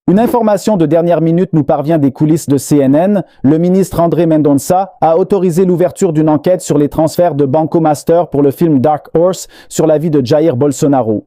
Une information de dernière minute nous parvient des coulisses de CNN. Le ministre André Mendonça a autorisé l'ouverture d'une enquête sur les transferts de Banco Master pour le film Dark Horse sur la vie de Jair Bolsonaro.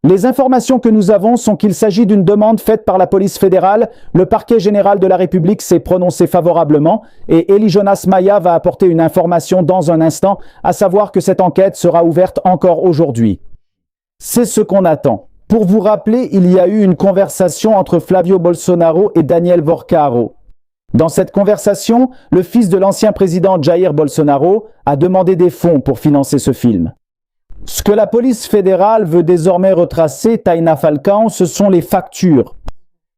Les informations que nous avons sont qu'il s'agit d'une demande faite par la police fédérale. Le parquet général de la République s'est prononcé favorablement et Eli Jonas Maya va apporter une information dans un instant, à savoir que cette enquête sera ouverte encore aujourd'hui. C'est ce qu'on attend. Pour vous rappeler, il y a eu une conversation entre Flavio Bolsonaro et Daniel Vorcaro. Dans cette conversation, le fils de l'ancien président Jair Bolsonaro a demandé des fonds pour financer ce film. Ce que la police fédérale veut désormais retracer, Taina Falcão, ce sont les factures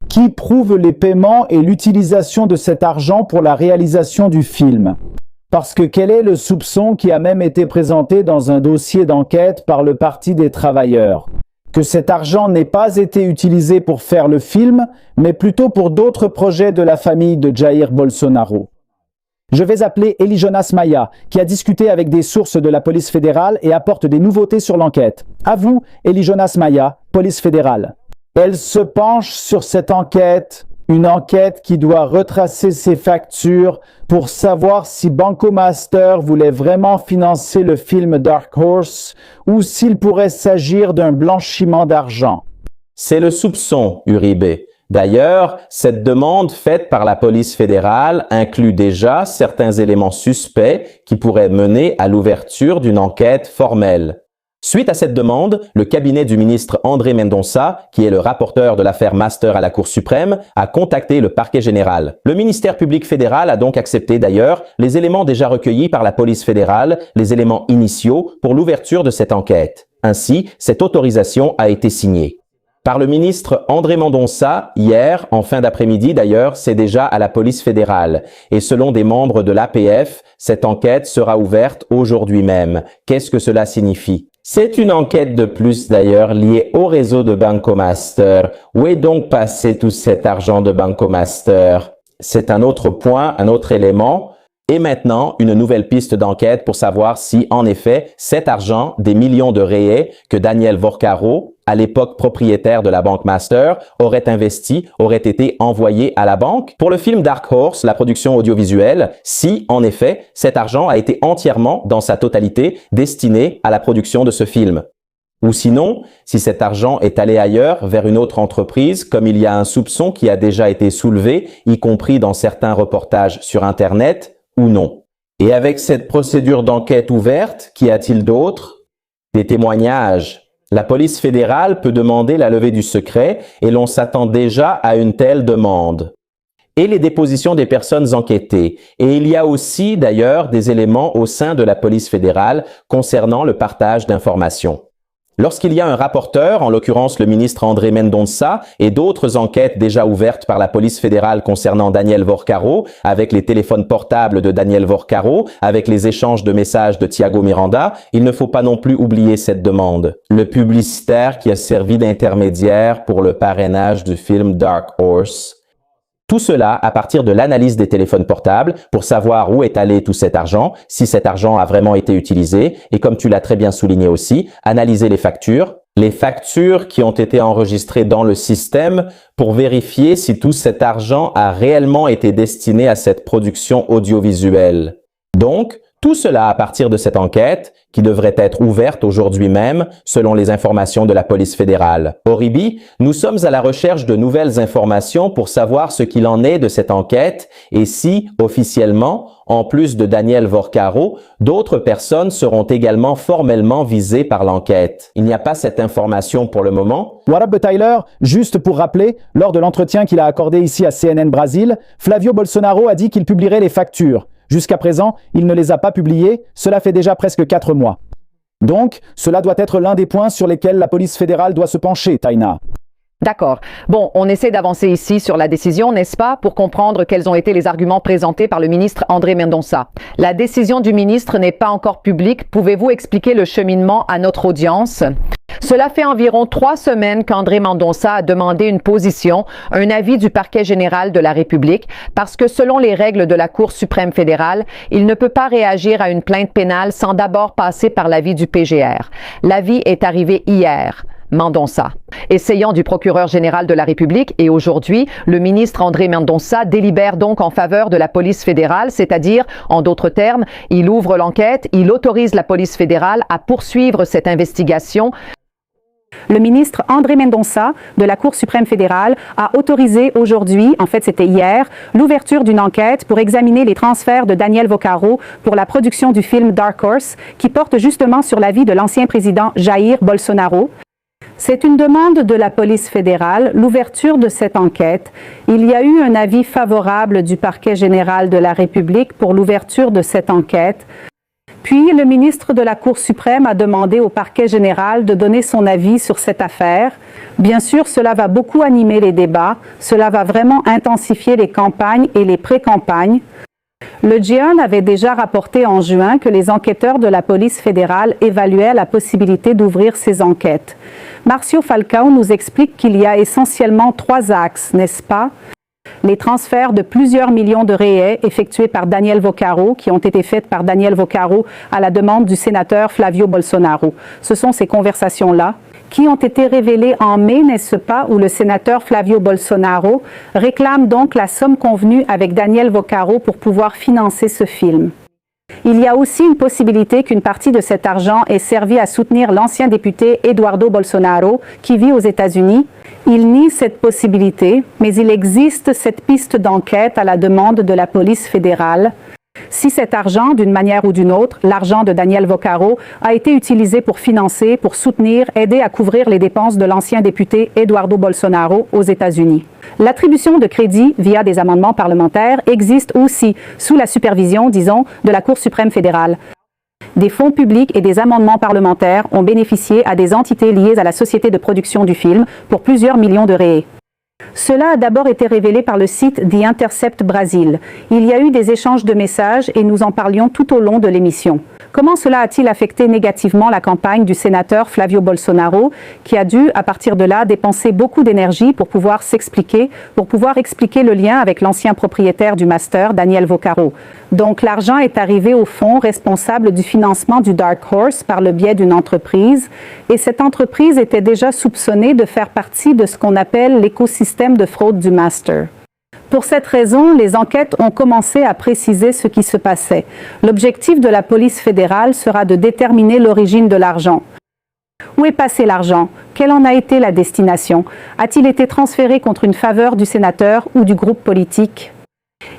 qui prouvent les paiements et l'utilisation de cet argent pour la réalisation du film. Parce que quel est le soupçon qui a même été présenté dans un dossier d'enquête par le Parti des travailleurs? Que cet argent n'ait pas été utilisé pour faire le film, mais plutôt pour d'autres projets de la famille de Jair Bolsonaro. Je vais appeler Eli Jonas Maya, qui a discuté avec des sources de la police fédérale et apporte des nouveautés sur l'enquête. À vous, Eli Jonas Maya, police fédérale. Elle se penche sur cette enquête, une enquête qui doit retracer ses factures pour savoir si Banco Master voulait vraiment financer le film Dark Horse ou s'il pourrait s'agir d'un blanchiment d'argent. C'est le soupçon, Uribe. D'ailleurs, cette demande faite par la police fédérale inclut déjà certains éléments suspects qui pourraient mener à l'ouverture d'une enquête formelle. Suite à cette demande, le cabinet du ministre André Mendonça, qui est le rapporteur de l'affaire Master à la Cour suprême, a contacté le parquet général. Le ministère public fédéral a donc accepté d'ailleurs les éléments déjà recueillis par la police fédérale, les éléments initiaux pour l'ouverture de cette enquête. Ainsi, cette autorisation a été signée. Par le ministre André Mendonça, hier, en fin d'après-midi d'ailleurs, c'est déjà à la police fédérale. Et selon des membres de l'APF, cette enquête sera ouverte aujourd'hui même. Qu'est-ce que cela signifie? C'est une enquête de plus d'ailleurs liée au réseau de Banco Master. Où est donc passé tout cet argent de Banco Master? C'est un autre point, un autre élément. Et maintenant, une nouvelle piste d'enquête pour savoir si, en effet, cet argent, des millions de réais que Daniel Vorcaro, à l'époque propriétaire de la Banque Master, aurait investi, aurait été envoyé à la banque pour le film Dark Horse, la production audiovisuelle, si, en effet, cet argent a été entièrement, dans sa totalité, destiné à la production de ce film. Ou sinon, si cet argent est allé ailleurs, vers une autre entreprise, comme il y a un soupçon qui a déjà été soulevé, y compris dans certains reportages sur Internet, ou non. Et avec cette procédure d'enquête ouverte, qu'y a-t-il d'autre? Des témoignages. La police fédérale peut demander la levée du secret et l'on s'attend déjà à une telle demande. Et les dépositions des personnes enquêtées. Et il y a aussi d'ailleurs des éléments au sein de la police fédérale concernant le partage d'informations. Lorsqu'il y a un rapporteur, en l'occurrence le ministre André Mendonça, et d'autres enquêtes déjà ouvertes par la police fédérale concernant Daniel Vorcaro, avec les téléphones portables de Daniel Vorcaro, avec les échanges de messages de Thiago Miranda, il ne faut pas non plus oublier cette demande. Le publicitaire qui a servi d'intermédiaire pour le parrainage du film Dark Horse. Tout cela à partir de l'analyse des téléphones portables pour savoir où est allé tout cet argent, si cet argent a vraiment été utilisé et comme tu l'as très bien souligné aussi, analyser les factures qui ont été enregistrées dans le système pour vérifier si tout cet argent a réellement été destiné à cette production audiovisuelle. Donc, tout cela à partir de cette enquête qui devrait être ouverte aujourd'hui même selon les informations de la police fédérale. Oribi, nous sommes à la recherche de nouvelles informations pour savoir ce qu'il en est de cette enquête et si, officiellement, en plus de Daniel Vorcaro, d'autres personnes seront également formellement visées par l'enquête. Il n'y a pas cette information pour le moment. Warab Tyler, juste pour rappeler, lors de l'entretien qu'il a accordé ici à CNN Brésil, Flavio Bolsonaro a dit qu'il publierait les factures. Jusqu'à présent, il ne les a pas publiées, cela fait déjà presque 4 mois. Donc, cela doit être l'un des points sur lesquels la police fédérale doit se pencher, Taina. D'accord. Bon, on essaie d'avancer ici sur la décision, n'est-ce pas, pour comprendre quels ont été les arguments présentés par le ministre André Mendonça. La décision du ministre n'est pas encore publique. Pouvez-vous expliquer le cheminement à notre audience? Cela fait environ 3 semaines qu'André Mendonça a demandé une position, un avis du parquet général de la République, parce que selon les règles de la Cour suprême fédérale, il ne peut pas réagir à une plainte pénale sans d'abord passer par l'avis du PGR. L'avis est arrivé hier. Mendonça. Essayant du procureur général de la République et aujourd'hui, le ministre André Mendonça délibère donc en faveur de la police fédérale, c'est-à-dire, en d'autres termes, il ouvre l'enquête, il autorise la police fédérale à poursuivre cette investigation. Le ministre André Mendonça de la Cour suprême fédérale a autorisé aujourd'hui, en fait c'était hier, l'ouverture d'une enquête pour examiner les transferts de Daniel Vocaro pour la production du film Dark Horse qui porte justement sur la vie de l'ancien président Jair Bolsonaro. C'est une demande de la police fédérale, l'ouverture de cette enquête. Il y a eu un avis favorable du parquet général de la République pour l'ouverture de cette enquête. Puis, le ministre de la Cour suprême a demandé au parquet général de donner son avis sur cette affaire. Bien sûr, cela va beaucoup animer les débats, cela va vraiment intensifier les campagnes et les pré-campagnes. Le G1 avait déjà rapporté en juin que les enquêteurs de la police fédérale évaluaient la possibilité d'ouvrir ces enquêtes. Marcio Falcão nous explique qu'il y a essentiellement 3 axes, n'est-ce pas? Les transferts de plusieurs millions de réais effectués par Daniel Vocaro, qui ont été faits par Daniel Vocaro à la demande du sénateur Flavio Bolsonaro. Ce sont ces conversations-là qui ont été révélées en mai, n'est-ce pas, où le sénateur Flavio Bolsonaro réclame donc la somme convenue avec Daniel Vocaro pour pouvoir financer ce film. Il y a aussi une possibilité qu'une partie de cet argent ait servi à soutenir l'ancien député Eduardo Bolsonaro, qui vit aux États-Unis. Il nie cette possibilité, mais il existe cette piste d'enquête à la demande de la police fédérale. Si cet argent, d'une manière ou d'une autre, l'argent de Daniel Vocaro, a été utilisé pour financer, pour soutenir, aider à couvrir les dépenses de l'ancien député Eduardo Bolsonaro aux États-Unis. L'attribution de crédit via des amendements parlementaires existe aussi sous la supervision, disons, de la Cour suprême fédérale. Des fonds publics et des amendements parlementaires ont bénéficié à des entités liées à la société de production du film pour plusieurs millions de réais. Cela a d'abord été révélé par le site The Intercept Brasil. Il y a eu des échanges de messages et nous en parlions tout au long de l'émission. Comment cela a-t-il affecté négativement la campagne du sénateur Flavio Bolsonaro, qui a dû, à partir de là, dépenser beaucoup d'énergie pour pouvoir s'expliquer, pour pouvoir expliquer le lien avec l'ancien propriétaire du master, Daniel Vocaro. Donc l'argent est arrivé au fonds responsable du financement du Dark Horse par le biais d'une entreprise, et cette entreprise était déjà soupçonnée de faire partie de ce qu'on appelle l'écosystème de fraude du master. Pour cette raison, les enquêtes ont commencé à préciser ce qui se passait. L'objectif de la police fédérale sera de déterminer l'origine de l'argent. Où est passé l'argent? Quelle en a été la destination? A-t-il été transféré contre une faveur du sénateur ou du groupe politique?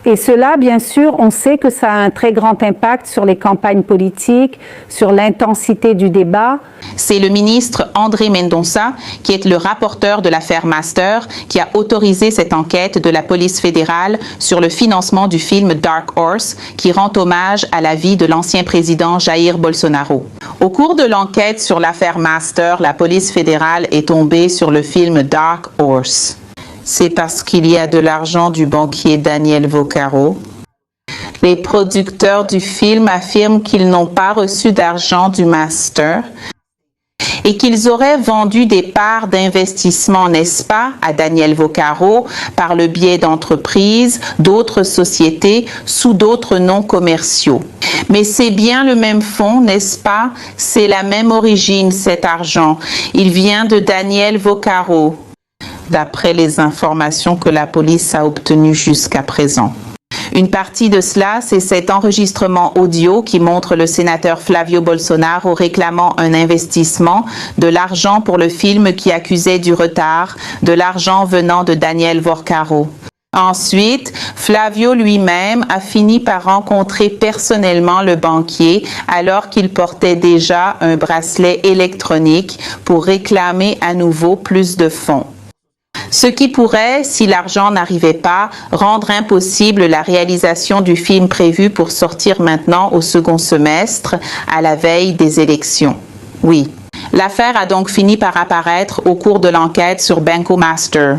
Et cela, bien sûr, on sait que ça a un très grand impact sur les campagnes politiques, sur l'intensité du débat. C'est le ministre André Mendonça, qui est le rapporteur de l'affaire Master, qui a autorisé cette enquête de la police fédérale sur le financement du film Dark Horse, qui rend hommage à la vie de l'ancien président Jair Bolsonaro. Au cours de l'enquête sur l'affaire Master, la police fédérale est tombée sur le film Dark Horse. C'est parce qu'il y a de l'argent du banquier Daniel Vocaro. Les producteurs du film affirment qu'ils n'ont pas reçu d'argent du master et qu'ils auraient vendu des parts d'investissement, n'est-ce pas, à Daniel Vocaro par le biais d'entreprises, d'autres sociétés, sous d'autres noms commerciaux. Mais c'est bien le même fonds, n'est-ce pas? C'est la même origine, cet argent. Il vient de Daniel Vocaro, d'après les informations que la police a obtenues jusqu'à présent. Une partie de cela, c'est cet enregistrement audio qui montre le sénateur Flavio Bolsonaro réclamant un investissement, de l'argent pour le film qui accusait du retard, de l'argent venant de Daniel Vocaro. Ensuite, Flavio lui-même a fini par rencontrer personnellement le banquier alors qu'il portait déjà un bracelet électronique pour réclamer à nouveau plus de fonds. Ce qui pourrait, si l'argent n'arrivait pas, rendre impossible la réalisation du film prévu pour sortir maintenant au second semestre, à la veille des élections. Oui, l'affaire a donc fini par apparaître au cours de l'enquête sur Banco Master.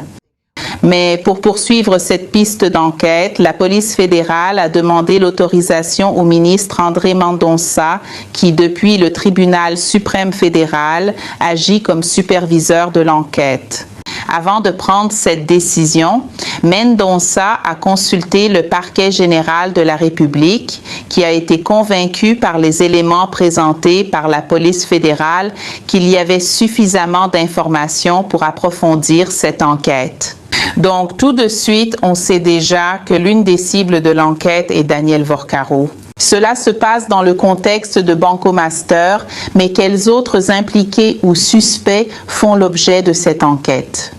Mais pour poursuivre cette piste d'enquête, la police fédérale a demandé l'autorisation au ministre André Mendonça, qui depuis le tribunal suprême fédéral agit comme superviseur de l'enquête. Avant de prendre cette décision, Mendonça a consulté le parquet général de la République, qui a été convaincu par les éléments présentés par la police fédérale qu'il y avait suffisamment d'informations pour approfondir cette enquête. Donc, tout de suite, on sait déjà que l'une des cibles de l'enquête est Daniel Vorcaro. Cela se passe dans le contexte de Banco Master, mais quels autres impliqués ou suspects font l'objet de cette enquête?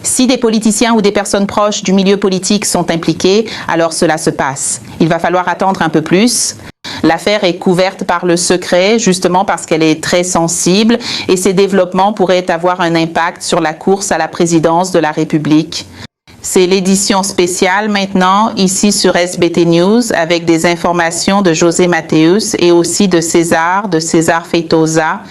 Si des politiciens ou des personnes proches du milieu politique sont impliqués, alors cela se passe. Il va falloir attendre un peu plus. L'affaire est couverte par le secret, justement parce qu'elle est très sensible, et ces développements pourraient avoir un impact sur la course à la présidence de la République. C'est l'édition spéciale maintenant, ici sur SBT News, avec des informations de José Mateus et aussi de César Feitosa,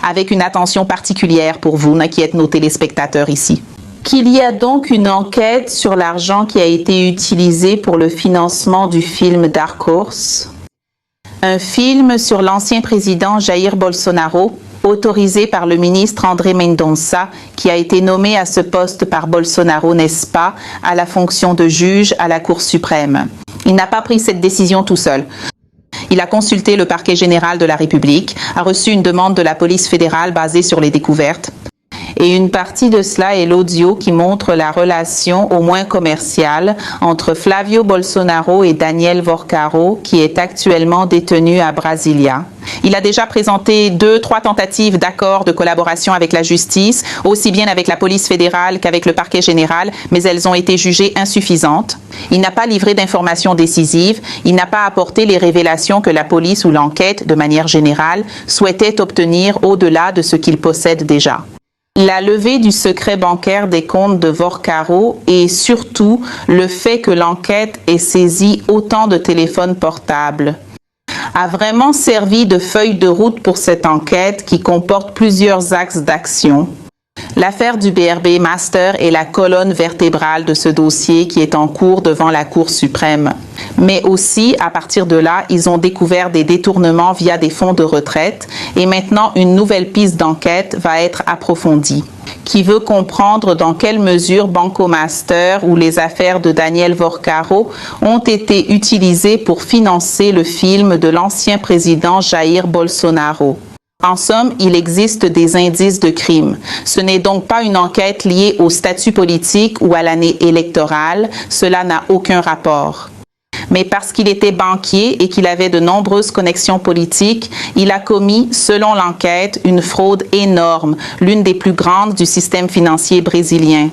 avec une attention particulière pour vous, qui êtes nos téléspectateurs ici. Qu'il y a donc une enquête sur l'argent qui a été utilisé pour le financement du film Dark Horse, un film sur l'ancien président Jair Bolsonaro, autorisé par le ministre André Mendonça, qui a été nommé à ce poste par Bolsonaro, n'est-ce pas, à la fonction de juge à la Cour suprême. Il n'a pas pris cette décision tout seul. Il a consulté le parquet général de la République, a reçu une demande de la police fédérale basée sur les découvertes. Et une partie de cela est l'audio qui montre la relation au moins commerciale entre Flavio Bolsonaro et Daniel Vorcaro, qui est actuellement détenu à Brasilia. Il a déjà présenté 2-3 tentatives d'accord de collaboration avec la justice, aussi bien avec la police fédérale qu'avec le parquet général, mais elles ont été jugées insuffisantes. Il n'a pas livré d'informations décisives, il n'a pas apporté les révélations que la police ou l'enquête, de manière générale, souhaitait obtenir au-delà de ce qu'il possède déjà. La levée du secret bancaire des comptes de Vorcaro et surtout le fait que l'enquête ait saisi autant de téléphones portables a vraiment servi de feuille de route pour cette enquête qui comporte plusieurs axes d'action. L'affaire du BRB Master est la colonne vertébrale de ce dossier qui est en cours devant la Cour suprême. Mais aussi, à partir de là, ils ont découvert des détournements via des fonds de retraite et maintenant une nouvelle piste d'enquête va être approfondie, qui veut comprendre dans quelle mesure Banco Master ou les affaires de Daniel Vorcaro ont été utilisées pour financer le film de l'ancien président Jair Bolsonaro. En somme, il existe des indices de crime. Ce n'est donc pas une enquête liée au statut politique ou à l'année électorale, cela n'a aucun rapport. Mais parce qu'il était banquier et qu'il avait de nombreuses connexions politiques, il a commis, selon l'enquête, une fraude énorme, l'une des plus grandes du système financier brésilien.